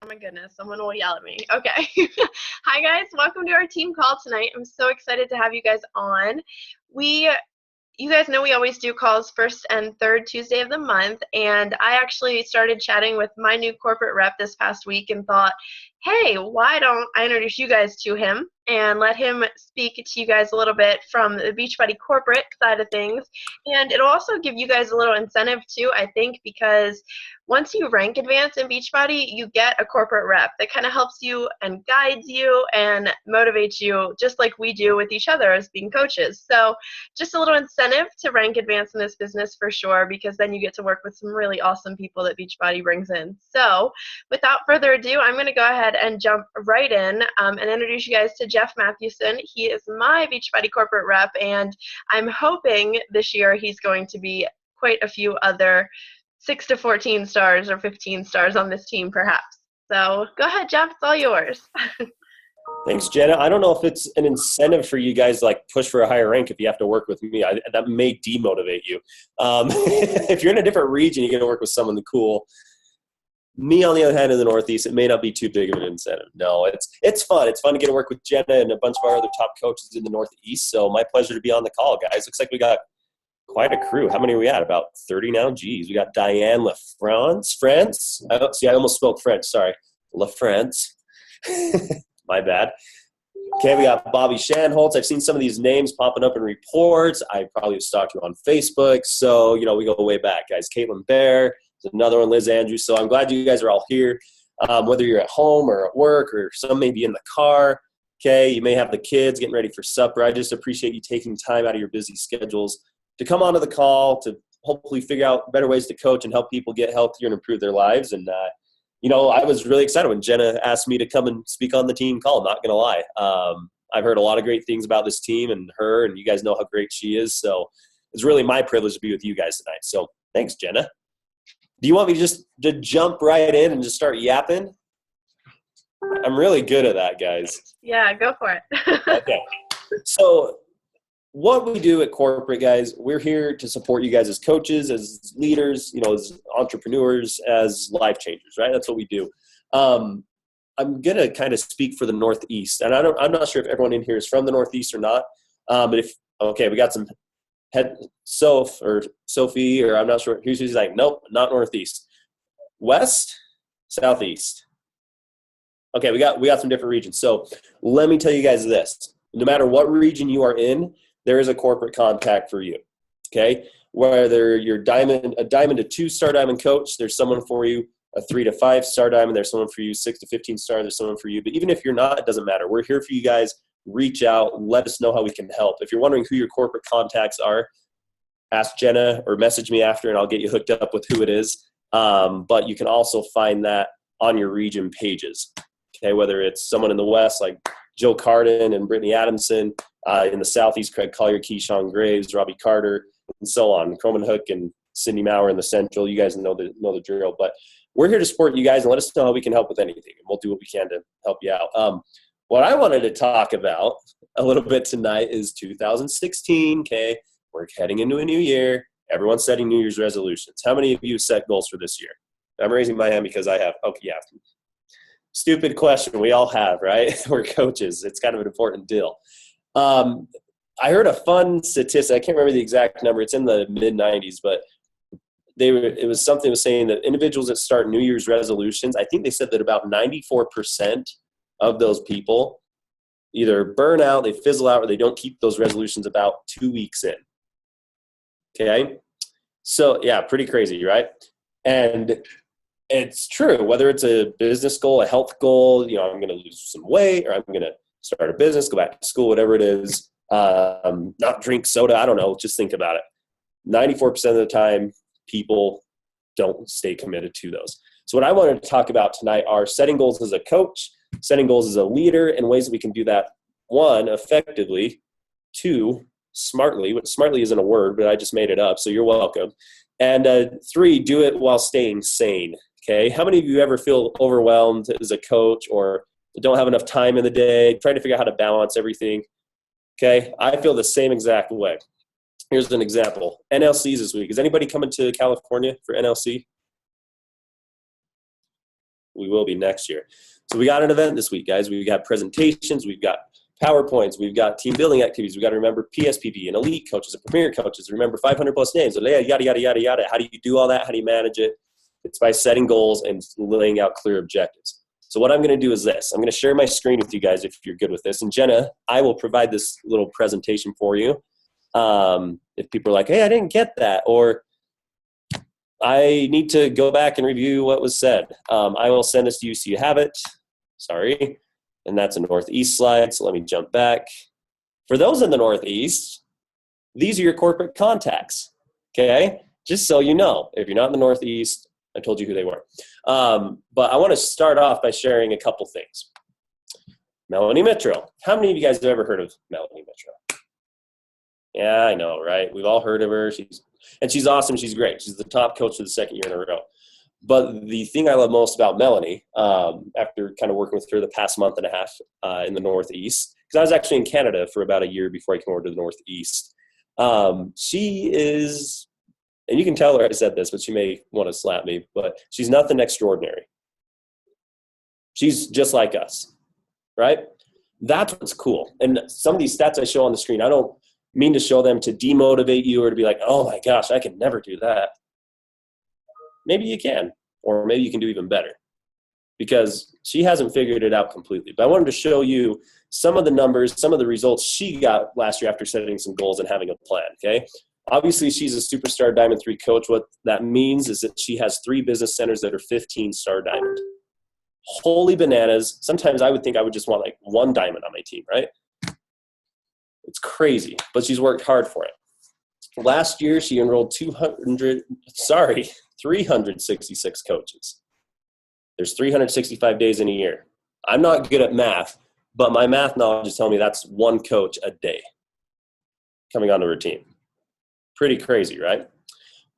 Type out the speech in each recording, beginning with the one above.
my goodness, someone will yell at me. Okay. Hi guys, welcome to our team call tonight. I'm so excited to have you guys on. You guys know we always do calls first and third Tuesday of the month, and I actually started chatting with my new corporate rep this past week and thought, hey, why don't I introduce you guys to him and let him speak to you guys a little bit from the Beachbody Corporate side of things. And it'll also give you guys a little incentive too, I think, because once you rank advance in Beachbody, you get a corporate rep that kind of helps you and guides you and motivates you just like we do with each other as being coaches. So just a little incentive to rank advance in this business for sure, because then you get to work with some really awesome people that Beachbody brings in. So without further ado, I'm going to go ahead and jump right in and introduce you guys to Jeff Mathewson. He is my Beachbody corporate rep, and I'm hoping this year he's going to be quite a few other 6 to 14 stars or 15 stars on this team perhaps. So go ahead, Jeff, it's all yours. Thanks, Jenna. I don't know if it's an incentive for you guys to like push for a higher rank if you have to work with me. That may demotivate you. If you're in a different region, you're going to work with someone cool. Me, on the other hand, in the Northeast, it may not be too big of an incentive. No, it's fun. It's fun to get to work with Jenna and a bunch of our other top coaches in the Northeast. So my pleasure to be on the call, guys. Looks like we got quite a crew. How many are we at? About 30 now? Geez, we got Diane France. I almost spoke French. Sorry. LaFrance. My bad. Okay, we got Bobby Shanholtz. I've seen some of these names popping up in reports. I probably have stalked you on Facebook. So, we go way back, guys. Caitlin Bear. There's another one, Liz Andrews. So I'm glad you guys are all here, whether you're at home or at work, or some may be in the car. Okay, you may have the kids getting ready for supper. I just appreciate you taking time out of your busy schedules to come onto the call to hopefully figure out better ways to coach and help people get healthier and improve their lives. And, I was really excited when Jenna asked me to come and speak on the team call. I'm not going to lie. I've heard a lot of great things about this team and her, and you guys know how great she is. So it's really my privilege to be with you guys tonight. So thanks, Jenna. Do you want me to jump right in and just start yapping? I'm really good at that, guys. Yeah, go for it. Okay. So what we do at corporate, guys, we're here to support you guys as coaches, as leaders, as entrepreneurs, as life changers, right? That's what we do. I'm going to kind of speak for the Northeast, and I'm not sure if everyone in here is from the Northeast or not. But we got some Sophie, or I'm not sure. Who's like, nope, not Northeast. West, Southeast. Okay, we got some different regions. So let me tell you guys this. No matter what region you are in, there is a corporate contact for you, okay? Whether you're a diamond to 2-star diamond coach, there's someone for you. A 3 to 5-star diamond, there's someone for you. 6 to 15-star, there's someone for you. But even if you're not, it doesn't matter. We're here for you guys. Reach out. Let us know how we can help. If you're wondering who your corporate contacts are, ask Jenna or message me after, and I'll get you hooked up with who it is. But you can also find that on your region pages, okay? Whether it's someone in the West like Joe Carden and Brittany Adamson, in the Southeast, Craig Collier, Keyshawn Graves, Robbie Carter, and so on. Croman Hook and Cindy Maurer in the Central. You guys know the drill. But we're here to support you guys and let us know how we can help with anything, and we'll do what we can to help you out. What I wanted to talk about a little bit tonight is 2016. Okay, we're heading into a new year. Everyone's setting New Year's resolutions. How many of you set goals for this year? I'm raising my hand because I have. Okay, yeah. Stupid question. We all have, right? We're coaches. It's kind of an important deal. I heard a fun statistic. I can't remember the exact number. It's in the mid-90s, but it was something was saying that individuals that start New Year's resolutions, I think they said that about 94% of those people either burn out, they fizzle out, or they don't keep those resolutions about 2 weeks in. Okay? So, yeah, pretty crazy, right? And it's true, whether it's a business goal, a health goal, I'm going to lose some weight, or I'm going to start a business, go back to school, whatever it is, not drink soda, I don't know, just think about it. 94% of the time, people don't stay committed to those. So what I wanted to talk about tonight are setting goals as a coach, setting goals as a leader, and ways that we can do that, 1, effectively, 2, smartly, which smartly isn't a word, but I just made it up, so you're welcome. And 3, do it while staying sane, okay? How many of you ever feel overwhelmed as a coach or don't have enough time in the day, trying to figure out how to balance everything? Okay, I feel the same exact way. Here's an example. NLCs this week. Is anybody coming to California for NLC? We will be next year. So we got an event this week, guys. We've got presentations. We've got PowerPoints. We've got team building activities. We've got to remember PSPP and elite coaches and premier coaches. Remember 500 plus names. Yada, yada, yada, yada. How do you do all that? How do you manage it? It's by setting goals and laying out clear objectives. So what I'm going to do is this. I'm going to share my screen with you guys if you're good with this. And Jenna, I will provide this little presentation for you. If people are like, hey, I didn't get that, or I need to go back and review what was said, I will send this to you so you have it. Sorry. And that's a Northeast slide. So let me jump back. For those in the Northeast, these are your corporate contacts. Okay. Just so you know, if you're not in the Northeast, I told you who they were. But I want to start off by sharing a couple things. Melanie Metro. How many of you guys have ever heard of Melanie Metro? Yeah, I know, right? We've all heard of her. She's awesome. She's great. She's the top coach for the second year in a row. But the thing I love most about Melanie, after kind of working with her the past month and a half in the Northeast, because I was actually in Canada for about a year before I came over to the Northeast, she is, and you can tell her I said this, but she may want to slap me, but she's nothing extraordinary. She's just like us, right? That's what's cool. And some of these stats I show on the screen, I don't mean to show them to demotivate you or to be like, oh my gosh, I can never do that. Maybe you can, or maybe you can do even better, because she hasn't figured it out completely. But I wanted to show you some of the numbers, some of the results she got last year after setting some goals and having a plan, okay? Obviously, she's a superstar Diamond 3 coach. What that means is that she has 3 business centers that are 15-star Diamond. Holy bananas. Sometimes I would think I would just want like 1 Diamond on my team, right? It's crazy, but she's worked hard for it. Last year, she enrolled 366 coaches. There's 365 days in a year. I'm not good at math, but my math knowledge is telling me that's 1 coach a day coming onto her team. Pretty crazy, right?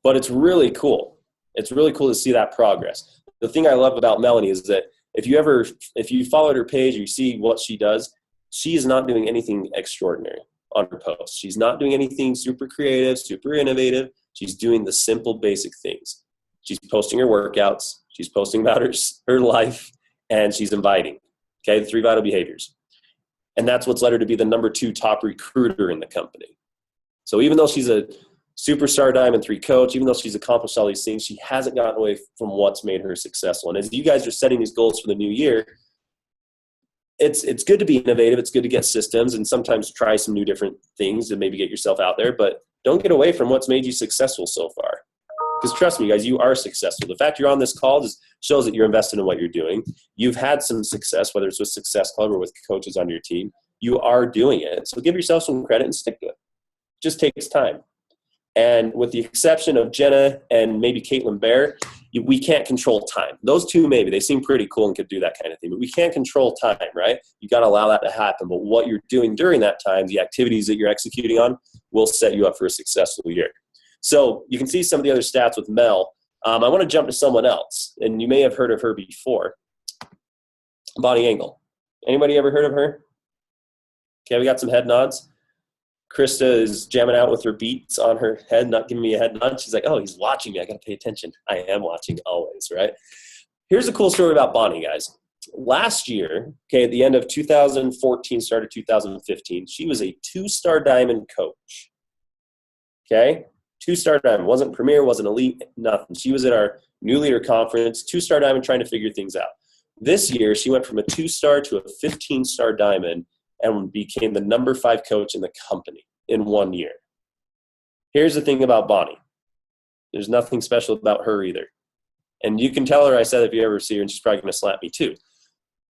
But it's really cool. It's really cool to see that progress. The thing I love about Melanie is that if you followed her page or you see what she does, she is not doing anything extraordinary on her posts. She's not doing anything super creative, super innovative. She's doing the simple, basic things. She's posting her workouts. She's posting about her life, and she's inviting. Okay, the 3 vital behaviors. And that's what's led her to be the number 2 top recruiter in the company. So even though she's a superstar Diamond 3 coach, even though she's accomplished all these things, she hasn't gotten away from what's made her successful. And as you guys are setting these goals for the new year, it's good to be innovative. It's good to get systems and sometimes try some new different things and maybe get yourself out there. But don't get away from what's made you successful so far. Because trust me, guys, you are successful. The fact you're on this call just shows that you're invested in what you're doing. You've had some success, whether it's with Success Club or with coaches on your team. You are doing it. So give yourself some credit and stick to it. It just takes time. And with the exception of Jenna and maybe Caitlin Bear, we can't control time. Those 2 maybe, they seem pretty cool and could do that kind of thing, but we can't control time, right? You got to allow that to happen. But what you're doing during that time, the activities that you're executing on, will set you up for a successful year. So you can see some of the other stats with Mel. I want to jump to someone else, and you may have heard of her before. Bonnie Engel. Anybody ever heard of her? Okay, we got some head nods. Krista is jamming out with her beats on her head, not giving me a head nod. She's like, oh, he's watching me. I got to pay attention. I am watching always, right? Here's a cool story about Bonnie, guys. Last year, okay, at the end of 2014, started 2015, she was a 2-star Diamond coach. Okay? 2-star Diamond. Wasn't Premier, wasn't Elite, nothing. She was at our New Leader Conference, 2-star Diamond, trying to figure things out. This year, she went from a 2-star to a 15-star Diamond and became the number 5 coach in the company in 1 year. Here's the thing about Bonnie. There's nothing special about her either. And you can tell her I said if you ever see her, and she's probably going to slap me too.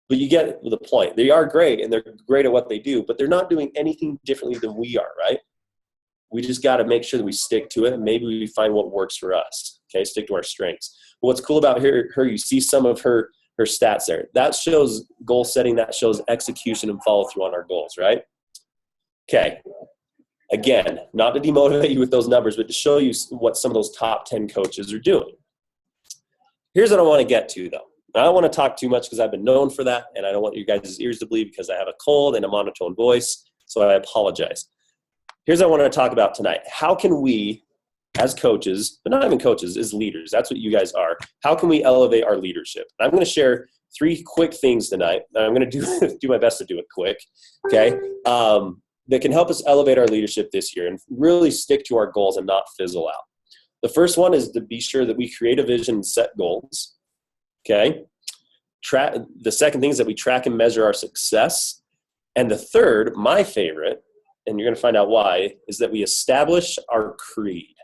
But you get the point. They are great, and they're great at what they do, but they're not doing anything differently than we are, right? We just got to make sure that we stick to it, and maybe we find what works for us, okay? Stick to our strengths. But what's cool about her, you see some of her stats there. That shows goal setting. That shows execution and follow through on our goals, right? Okay. Again, not to demotivate you with those numbers, but to show you what some of those top 10 coaches are doing. Here's what I want to get to, though. I don't want to talk too much because I've been known for that, and I don't want you guys' ears to bleed because I have a cold and a monotone voice, so I apologize. Here's what I want to talk about tonight. How can we as coaches, but not even coaches, as leaders. That's what you guys are. How can we elevate our leadership? I'm going to share 3 quick things tonight. And I'm going to do my best to do it quick, okay, that can help us elevate our leadership this year and really stick to our goals and not fizzle out. The first one is to be sure that we create a vision and set goals, okay? The second thing is that we track and measure our success. And the third, my favorite, and you're going to find out why, is that we establish our creed.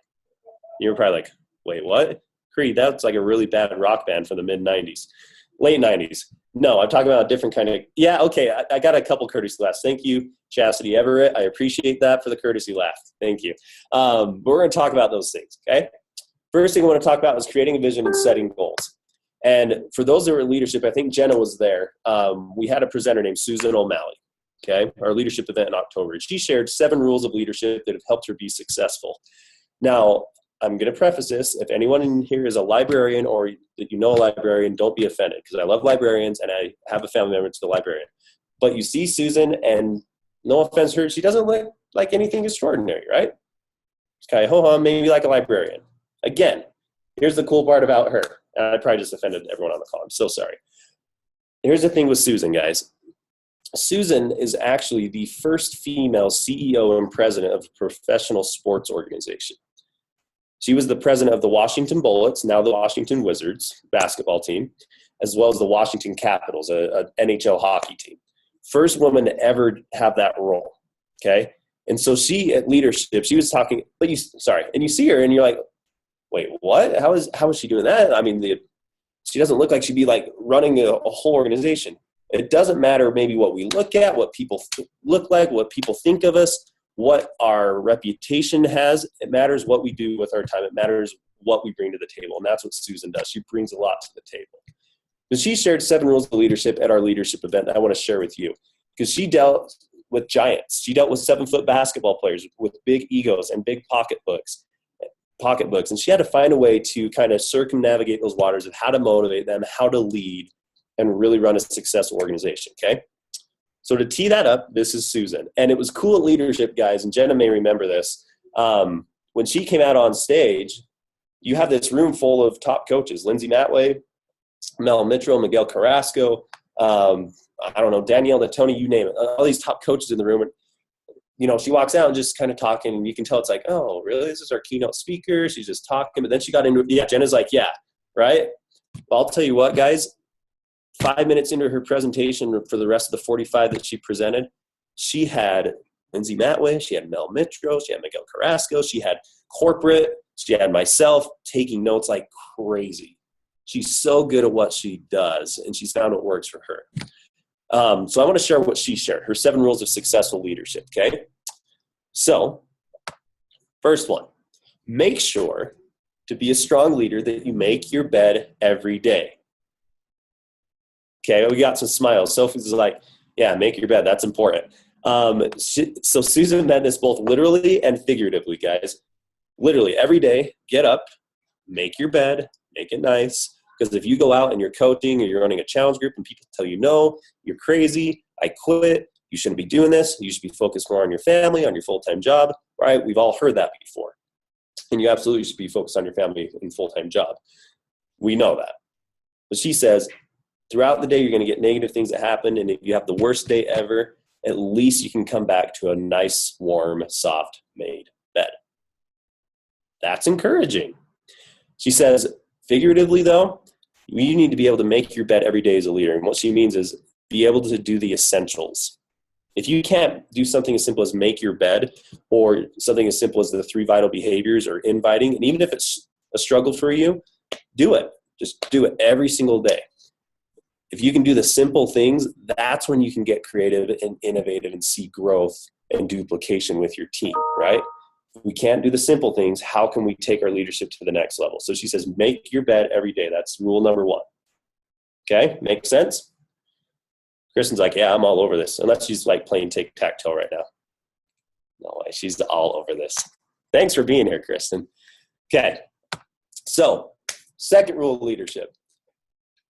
You're probably like, wait, what? Creed, that's like a really bad rock band from the mid-90s, late 90s. No, I'm talking about a different kind of, yeah, okay, I got a couple courtesy laughs. Thank you, Chastity Everett. I appreciate that for the courtesy laugh. Thank you. But we're going to talk about those things, okay? First thing I want to talk about is creating a vision and setting goals. And for those that were in leadership, I think Jenna was there. We had a presenter named Susan OMalley, okay, our leadership event in October. She shared 7 rules of leadership that have helped her be successful. Now, I'm going to preface this. If anyone in here is a librarian or that you know a librarian, don't be offended, because I love librarians and I have a family member that's a librarian. But you see Susan, and no offense to her, she doesn't look like anything extraordinary, right? It's kind of ho-hum, maybe like a librarian. Again, here's the cool part about her. And I probably just offended everyone on the call. I'm so sorry. Here's the thing with Susan, guys. Susan is actually the first female CEO and president of a professional sports organization. She was the president of the Washington Bullets, now the Washington Wizards basketball team, as well as the Washington Capitals, a NHL hockey team. First woman to ever have that role, okay? And so she, at leadership, she was talking, and you see her and you're like, wait, what? How is she doing that? I mean, she doesn't look like she'd be like running a whole organization. It doesn't matter maybe what we look at, what people look like, what people think of us, what our reputation has. It matters what we do with our time. It matters what we bring to the table. And that's what Susan does. She brings a lot to the table. But she shared 7 rules of leadership at our leadership event that I want to share with you, because she dealt with giants. She dealt with 7-foot basketball players with big egos and big pocketbooks. And she had to find a way to kind of circumnavigate those waters of how to motivate them, how to lead, and really run a successful organization, okay? So to tee that up, this is Susan. And it was cool at leadership, guys, and Jenna may remember this. When she came out on stage, you have this room full of top coaches, Lindsay Matway, Mel Metro, Miguel Carrasco, I don't know, Danielle, Tony, you name it. All these top coaches in the room. And, you know, she walks out and just kind of talking, and you can tell it's like, oh, really? This is our keynote speaker. She's just talking. But then she got into, Jenna's like, yeah, right? Well, I'll tell you what, guys, 5 minutes into her presentation for the rest of the 45 that she presented, she had Lindsay Matway, she had Mel Metro, she had Miguel Carrasco, she had corporate, she had myself taking notes like crazy. She's so good at what she does, and she's found what works for her. So I want to share what she shared, her 7 rules of successful leadership, okay? So, first one, make sure to be a strong leader that you make your bed every day. Okay, we got some smiles. Sophie's like, yeah, make your bed. That's important. So Susan meant this both literally and figuratively, guys. Literally, every day, get up, make your bed, make it nice. Because if you go out and you're coaching or you're running a challenge group and people tell you, no, you're crazy, I quit, you shouldn't be doing this, you should be focused more on your family, on your full-time job, right? We've all heard that before. And you absolutely should be focused on your family and full-time job. We know that. But she says, throughout the day, you're going to get negative things that happen. And if you have the worst day ever, at least you can come back to a nice, warm, soft made bed. That's encouraging. She says, figuratively though, you need to be able to make your bed every day as a leader. And what she means is be able to do the essentials. If you can't do something as simple as make your bed, or something as simple as the 3 vital behaviors or inviting, and even if it's a struggle for you, do it. Just do it every single day. If you can do the simple things, that's when you can get creative and innovative and see growth and duplication with your team, right? If we can't do the simple things, how can we take our leadership to the next level? So she says, make your bed every day. That's rule number 1. Okay, makes sense? Kristen's like, yeah, I'm all over this. Unless she's like playing tic-tac-toe right now. No way, she's all over this. Thanks for being here, Kristen. Okay, so second rule of leadership.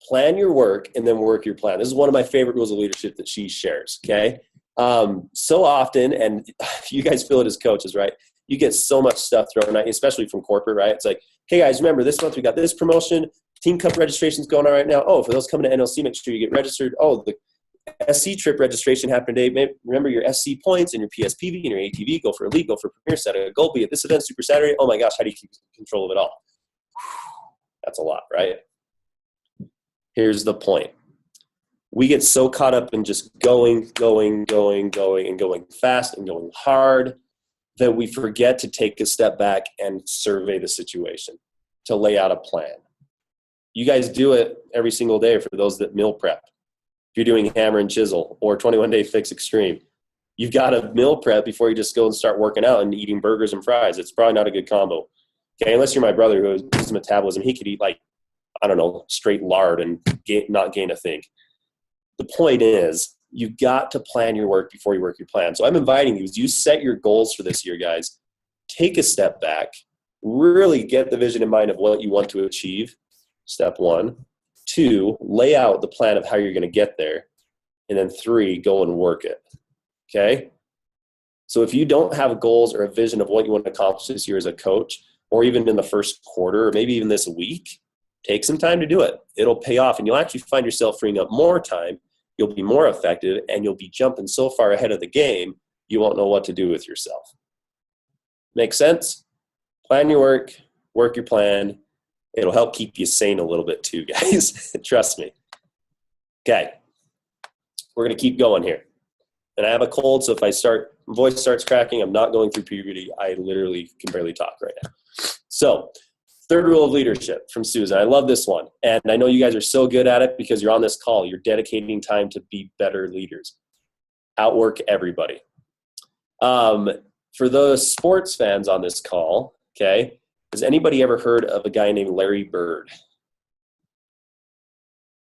Plan your work and then work your plan. This is one of my favorite rules of leadership that she shares, okay? So often, and you guys feel it as coaches, right? you get so much stuff thrown at you, especially from corporate, right? It's like, hey guys, remember this month we got this promotion, Team Cup registration's going on right now. Oh, for those coming to NLC, make sure you get registered. Oh, the SC trip registration happened today. Remember your SC points and your PSPV and your ATV. Go for Elite, go for Premier, set a goal, be at this event, Super Saturday. Oh my gosh, how do you keep control of it all? That's a lot, right? Here's the point. We get so caught up in just going fast and going hard that we forget to take a step back and survey the situation, to lay out a plan. You guys do it every single day for those that meal prep. If you're doing hammer and chisel or 21-day fix extreme, you've got to meal prep before you just go and start working out and eating burgers and fries. It's probably not a good combo. Okay, unless you're my brother who has metabolism, he could eat like, I don't know, straight lard and not gain a thing. The point is, you've got to plan your work before you work your plan. So I'm inviting you, as you set your goals for this year, guys, take a step back, really get the vision in mind of what you want to achieve, step 1. 2, lay out the plan of how you're going to get there. And then 3, go and work it. Okay? So if you don't have goals or a vision of what you want to accomplish this year as a coach, or even in the first quarter, or maybe even this week, take some time to do it. It'll pay off, and you'll actually find yourself freeing up more time. You'll be more effective, and you'll be jumping so far ahead of the game, you won't know what to do with yourself. Make sense? Plan your work, work your plan. It'll help keep you sane a little bit too, guys. Trust me. Okay. We're going to keep going here. And I have a cold, so if my voice starts cracking, I'm not going through puberty. I literally can barely talk right now. So, third rule of leadership from Susan. I love this one. And I know you guys are so good at it because you're on this call. You're dedicating time to be better leaders. Outwork everybody. For those sports fans on this call, okay, has anybody ever heard of a guy named Larry Bird?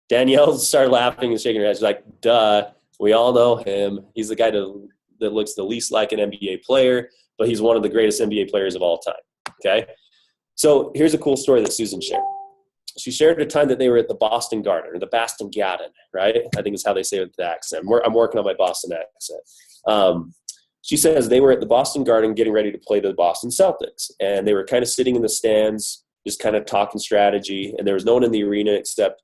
Danielle started laughing and shaking her head. She's like, duh, we all know him. He's the guy that looks the least like an NBA player, but he's one of the greatest NBA players of all time, okay? So here's a cool story that Susan shared. She shared a time that they were at the Boston Garden, or the Boston Garden, right? I think is how they say it with the accent. I'm working on my Boston accent. She says they were at the Boston Garden getting ready to play the Boston Celtics, and they were kind of sitting in the stands, just kind of talking strategy, and there was no one in the arena except,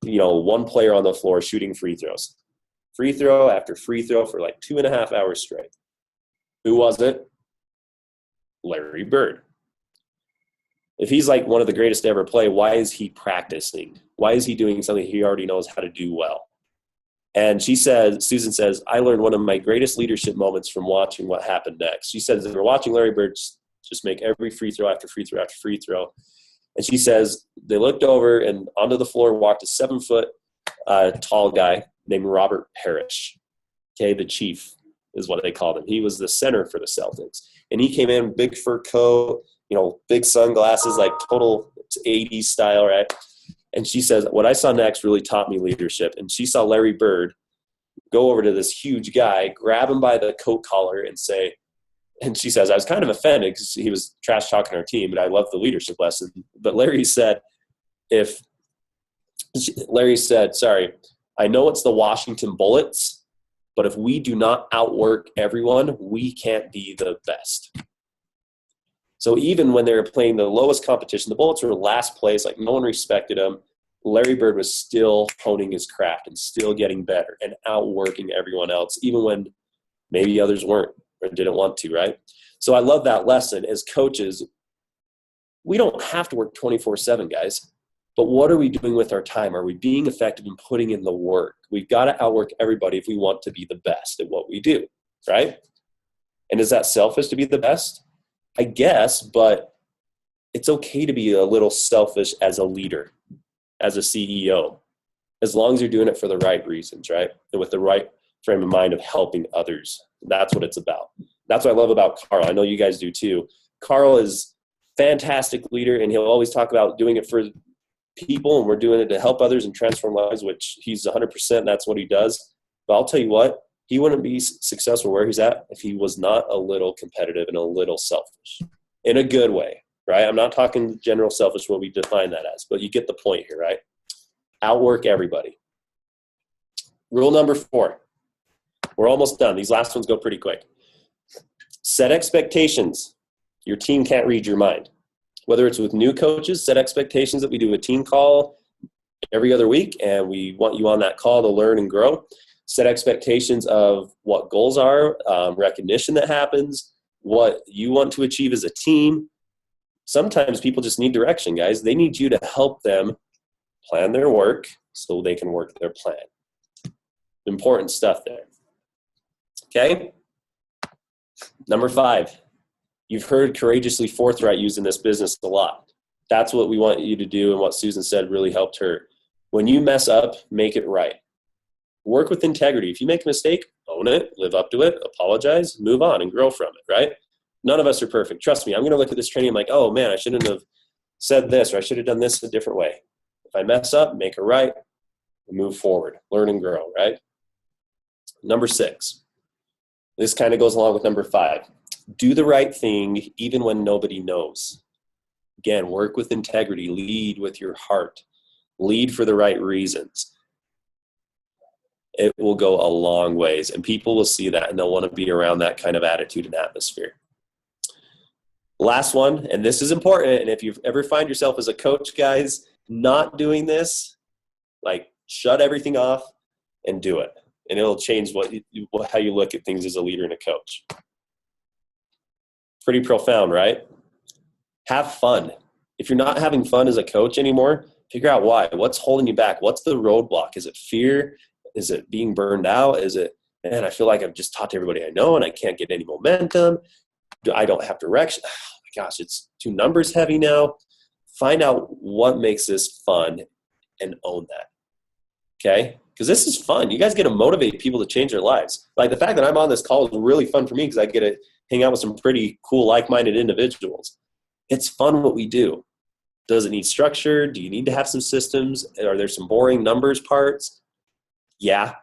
one player on the floor shooting free throws. Free throw after free throw for like 2.5 hours straight. Who was it? Larry Bird. If he's like one of the greatest to ever play, why is he practicing? Why is he doing something he already knows how to do well? And Susan says, I learned one of my greatest leadership moments from watching what happened next. She says they were watching Larry Bird just make every free throw after free throw after free throw. And she says they looked over and onto the floor walked a 7-foot tall guy named Robert Parrish. Okay, the chief is what they called him. He was the center for the Celtics. And he came in, big fur coat, big sunglasses, like total 80s style, right? And she says, what I saw next really taught me leadership. And she saw Larry Bird go over to this huge guy, grab him by the coat collar and say, and she says, I was kind of offended because he was trash talking our team, but I loved the leadership lesson. But Larry said, sorry, I know it's the Washington Bullets, but if we do not outwork everyone, we can't be the best. So even when they were playing the lowest competition, the Bullets were last place, like no one respected them. Larry Bird was still honing his craft and still getting better and outworking everyone else, even when maybe others weren't or didn't want to, right? So I love that lesson. As coaches, we don't have to work 24/7, guys. But what are we doing with our time? Are we being effective in putting in the work? We've got to outwork everybody if we want to be the best at what we do, right? And is that selfish to be the best? I guess, but it's okay to be a little selfish as a leader, as a CEO, as long as you're doing it for the right reasons, right? And with the right frame of mind of helping others. That's what it's about. That's what I love about Carl. I know you guys do too. Carl is a fantastic leader, and he'll always talk about doing it for people, and we're doing it to help others and transform lives, which he's 100%. That's what he does. But I'll tell you what, he wouldn't be successful where he's at if he was not a little competitive and a little selfish in a good way, right? I'm not talking general selfish, what we define that as, but you get the point here, right? Outwork everybody. Rule number 4. We're almost done. These last ones go pretty quick. Set expectations Your team can't read your mind. Whether it's with new coaches, set expectations that we do a team call every other week, and we want you on that call to learn and grow. Set expectations of what goals are, recognition that happens, what you want to achieve as a team. Sometimes people just need direction, guys. They need you to help them plan their work so they can work their plan. Important stuff there. Okay? Number 5, you've heard courageously forthright used in this business a lot. That's what we want you to do, and what Susan said really helped her. When you mess up, make it right. Work with integrity. If you make a mistake, own it, live up to it, apologize, move on, and grow from it, right? None of us are perfect. Trust me, I'm going to look at this training, I'm like, oh man, I shouldn't have said this, or I should have done this a different way. If I mess up, make it right, and move forward, learn and grow, right? Number 6. This kind of goes along with number 5. Do the right thing even when nobody knows. Again, work with integrity, lead with your heart, lead for the right reasons. It will go a long ways, and people will see that, and they'll want to be around that kind of attitude and atmosphere. Last one, and this is important, and if you ever find yourself as a coach, guys, not doing this, like shut everything off and do it, and it'll change how you look at things as a leader and a coach. Pretty profound, right? Have fun. If you're not having fun as a coach anymore, figure out why. What's holding you back? What's the roadblock? Is it fear? Is it being burned out? Is it, man, I feel like I've just taught to everybody I know and I can't get any momentum. I don't have direction. Oh my gosh, it's too numbers heavy now. Find out what makes this fun and own that. Okay? Because this is fun. You guys get to motivate people to change their lives. Like the fact that I'm on this call is really fun for me because I get to hang out with some pretty cool, like-minded individuals. It's fun what we do. Does it need structure? Do you need to have some systems? Are there some boring numbers parts? Yeah,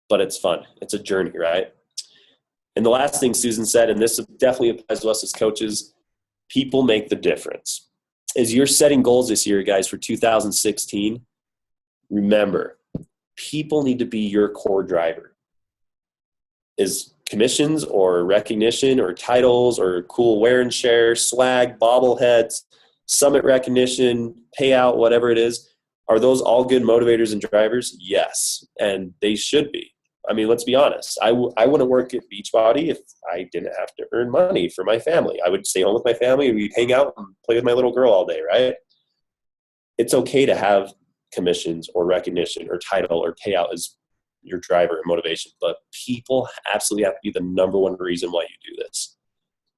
but it's fun. It's a journey, right? And the last thing Susan said, and this definitely applies to us as coaches, people make the difference. As you're setting goals this year, guys, for 2016, remember, people need to be your core driver. Is commissions or recognition or titles or cool wear and share, swag, bobbleheads, summit recognition, payout, whatever it is, are those all good motivators and drivers? Yes, and they should be. I mean, let's be honest. I wouldn't work at Beachbody if I didn't have to earn money for my family. I would stay home with my family and we'd hang out and play with my little girl all day, right? It's okay to have commissions or recognition or title or payout as your driver and motivation, but people absolutely have to be the number one reason why you do this.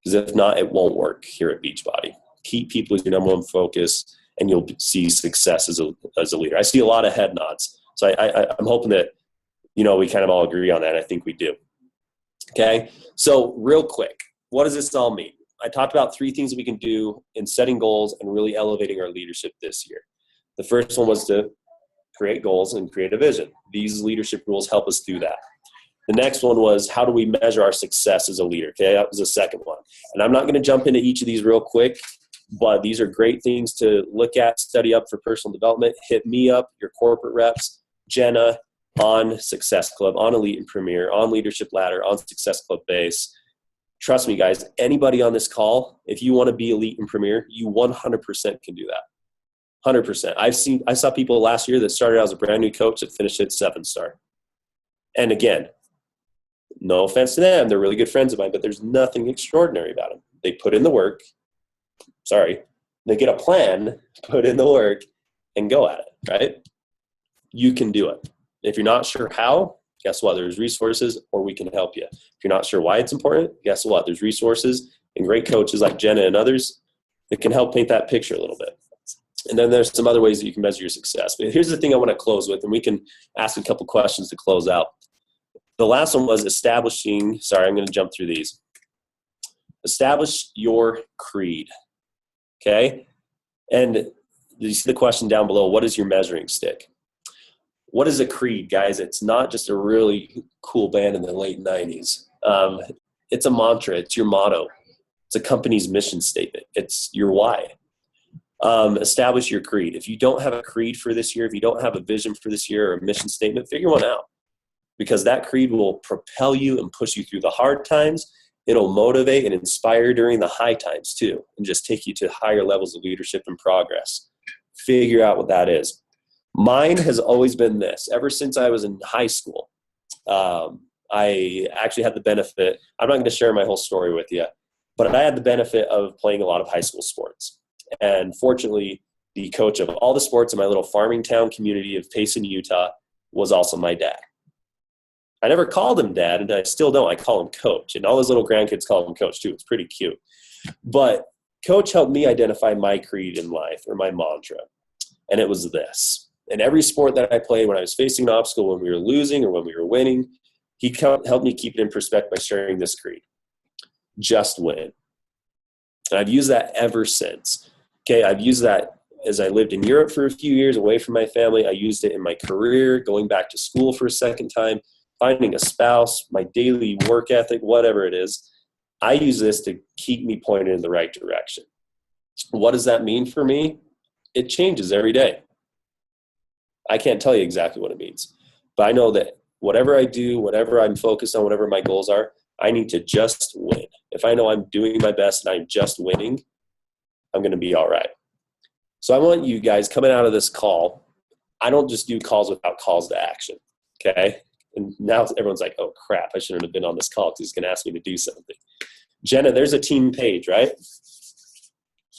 Because if not, it won't work here at Beachbody. Keep people as your number one focus, and you'll see success as a leader. I see a lot of head nods. So I'm hoping that, we kind of all agree on that. I think we do. Okay. So real quick, what does this all mean? I talked about 3 things that we can do in setting goals and really elevating our leadership this year. The first one was to create goals and create a vision. These leadership rules help us do that. The next one was, how do we measure our success as a leader? Okay. That was the second one. And I'm not going to jump into each of these real quick, but these are great things to look at, study up for personal development. Hit me up, your corporate reps, Jenna, on Success Club, on Elite and Premier, on Leadership Ladder, on Success Club Base. Trust me, guys, anybody on this call, if you want to be Elite and Premier, you 100% can do that. 100%. I saw people last year that started out as a brand new coach that finished at 7-star. And again, no offense to them, they're really good friends of mine, but there's nothing extraordinary about them. They put in the work. They get a plan, put in the work, and go at it, right? You can do it. If you're not sure how, guess what? There's resources, or we can help you. If you're not sure why it's important, guess what? There's resources and great coaches like Jenna and others that can help paint that picture a little bit. And then there's some other ways that you can measure your success. But here's the thing I want to close with, and we can ask a couple questions to close out. The last one was establishing, I'm going to jump through these. Establish your creed. Okay? And you see the question down below, what is your measuring stick? What is a creed, guys? It's not just a really cool band in the late 90s. It's a mantra. It's your motto. It's a company's mission statement. It's your why. Establish your creed. If you don't have a creed for this year, if you don't have a vision for this year or a mission statement, figure one out. Because that creed will propel you and push you through the hard times, It'll motivate and inspire during the high times too, and just take you to higher levels of leadership and progress. Figure out what that is. Mine has always been this. Ever since I was in high school, I actually had the benefit, I'm not going to share my whole story with you, but I had the benefit of playing a lot of high school sports. And fortunately, the coach of all the sports in my little farming town community of Payson, Utah, was also my dad. I never called him dad, and I still don't. I call him coach, and all those little grandkids call him coach too. It's pretty cute. But coach helped me identify my creed in life, or my mantra, and it was this. In every sport that I played, when I was facing an obstacle, when we were losing or when we were winning, he helped me keep it in perspective by sharing this creed: just win. And I've used that ever since. Okay, I've used that as I lived in Europe for a few years away from my family. I used it in my career, going back to school for a second time, finding a spouse, my daily work ethic, whatever it is. I use this to keep me pointed in the right direction. What does that mean for me? It changes every day. I can't tell you exactly what it means, but I know that whatever I do, whatever I'm focused on, whatever my goals are, I need to just win. If I know I'm doing my best and I'm just winning, I'm going to be all right. So I want you guys coming out of this call, I don't just do calls without calls to action, okay? And now everyone's like, oh, crap, I shouldn't have been on this call because he's going to ask me to do something. Jenna, there's a team page, right?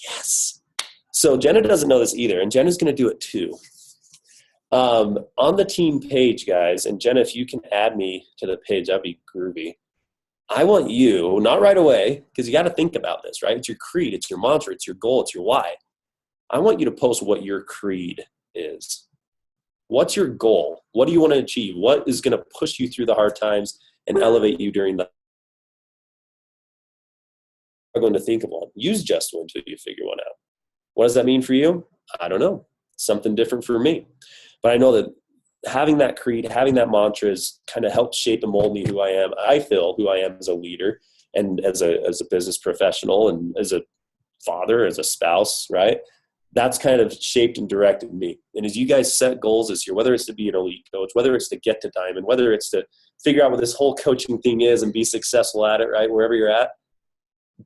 Yes. So Jenna doesn't know this either, and Jenna's going to do it too. On the team page, guys, and Jenna, if you can add me to the page, that'd be groovy. I want you, not right away, because you got to think about this, right? It's your creed, it's your mantra, it's your goal, it's your why. I want you to post what your creed is. What's your goal? What do you want to achieve? What is going to push you through the hard times and elevate you during the are going to think of one. Use just one until you figure one out. What does that mean for you? I don't know. Something different for me. But I know that having that creed, having that mantra has kind of helped shape and mold me who I am. I feel who I am as a leader and as a business professional and as a father, as a spouse, right? That's kind of shaped and directed me. And as you guys set goals this year, whether it's to be an elite coach, whether it's to get to diamond, whether it's to figure out what this whole coaching thing is and be successful at it, right? Wherever you're at,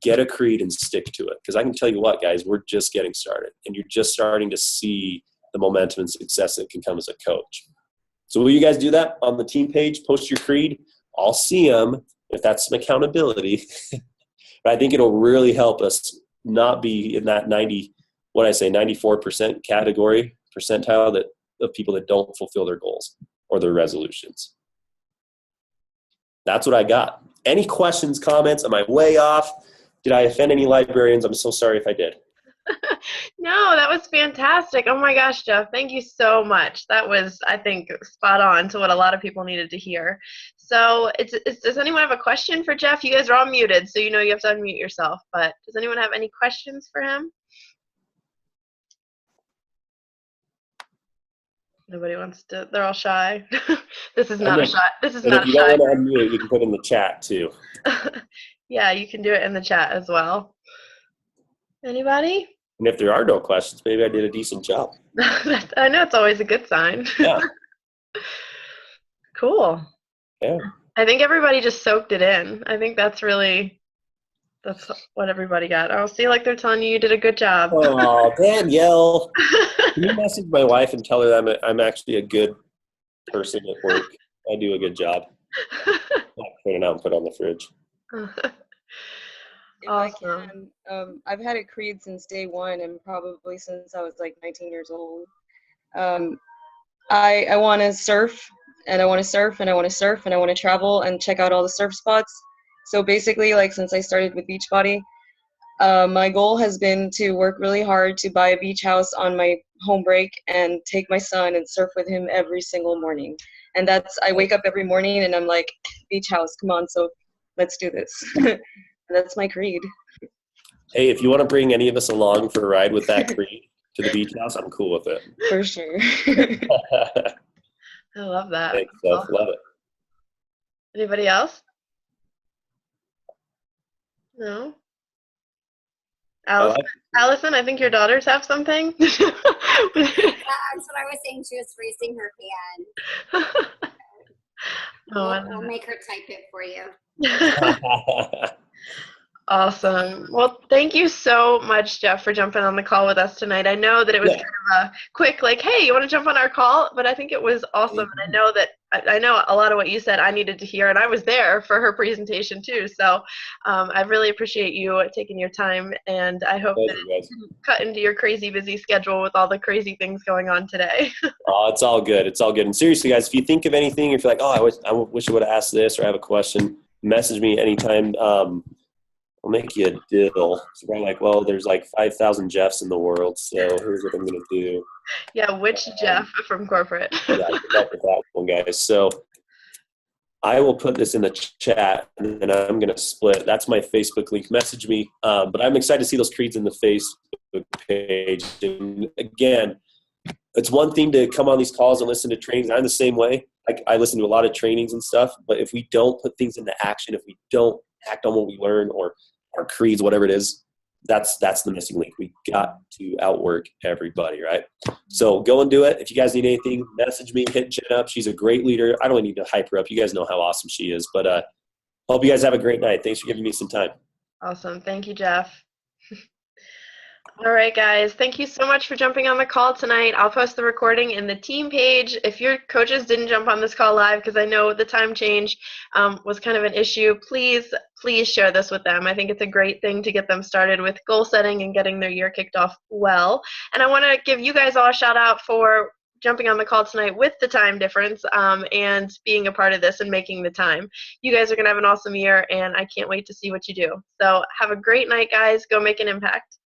get a creed and stick to it. Because I can tell you what, guys, we're just getting started. And you're just starting to see the momentum and success that can come as a coach. So will you guys do that on the team page? Post your creed. I'll see them if that's some accountability. But I think it'll really help us not be in that 94% category, percentile of people that don't fulfill their goals or their resolutions. That's what I got. Any questions, comments? Am I way off? Did I offend any librarians? I'm so sorry if I did. No, that was fantastic. Oh my gosh, Jeff, thank you so much. That was, I think, spot on to what a lot of people needed to hear. So does anyone have a question for Jeff? You guys are all muted, so you know you have to unmute yourself. But does anyone have any questions for him? Nobody wants to. They're all shy. This is not a shy. This is not a shy. If you don't want to unmute, you can put it in the chat too. Yeah, you can do it in the chat as well. Anybody? And if there are no questions, maybe I did a decent job. I know it's always a good sign. Yeah. Cool. Yeah. I think everybody just soaked it in. I think that's what everybody got. Oh, see, like they're telling you did a good job. Oh, Danielle. Can you message my wife and tell her that I'm actually a good person at work? I do a good job. I'll print it out and put it on the fridge. Awesome. I can, I've had a creed since day one and probably since I was like 19 years old. I want to surf and I want to surf and I want to surf and I want to travel and check out all the surf spots. So basically, like since I started with Beachbody, my goal has been to work really hard to buy a beach house on my home break and take my son and surf with him every single morning. And I wake up every morning and I'm like, beach house, come on, so let's do this. That's my creed. Hey, if you want to bring any of us along for a ride with that creed to the beach house, I'm cool with it. For sure. I love that. Thanks, Steph. Love it. Anybody else? No? Allison, I think your daughters have something. That's what I was saying. She was raising her hand. I'll make her type it for you. Awesome. Well, thank you so much, Jeff, for jumping on the call with us tonight. I know that it was Yeah. kind of a quick, like, hey, you want to jump on our call? But I think it was awesome. And I know that I know a lot of what you said I needed to hear, and I was there for her presentation too. So I really appreciate you taking your time, and I hope that Pleasure, it guys. didn't cut into your crazy busy schedule with all the crazy things going on today. Oh, it's all good. It's all good. And seriously, guys, if you think of anything, if you're like, oh, I wish I would have asked this, or I have a question, message me anytime. I'll make you a deal. So I'm like, well, there's like 5,000 Jeffs in the world, so here's what I'm going to do. Yeah, which Jeff from corporate? Yeah, good luck with that one, guys. So I will put this in the chat, and then I'm going to split. That's my Facebook link. Message me. But I'm excited to see those creeds in the Facebook page. And again, it's one thing to come on these calls and listen to trainings. I'm the same way. I listen to a lot of trainings and stuff, but if we don't put things into action, if we don't act on what we learn or our creeds, whatever it is, that's the missing link. We got to outwork everybody, right? So go and do it. If you guys need anything, message me, hit Jen up. She's a great leader. I don't need to hype her up. You guys know how awesome she is. But hope you guys have a great night. Thanks for giving me some time. Awesome. Thank you, Jeff. All right, guys. Thank you so much for jumping on the call tonight. I'll post the recording in the team page. If your coaches didn't jump on this call live, because I know the time change was kind of an issue, please share this with them. I think it's a great thing to get them started with goal setting and getting their year kicked off well. And I want to give you guys all a shout out for jumping on the call tonight with the time difference and being a part of this and making the time. You guys are going to have an awesome year, and I can't wait to see what you do. So have a great night, guys. Go make an impact.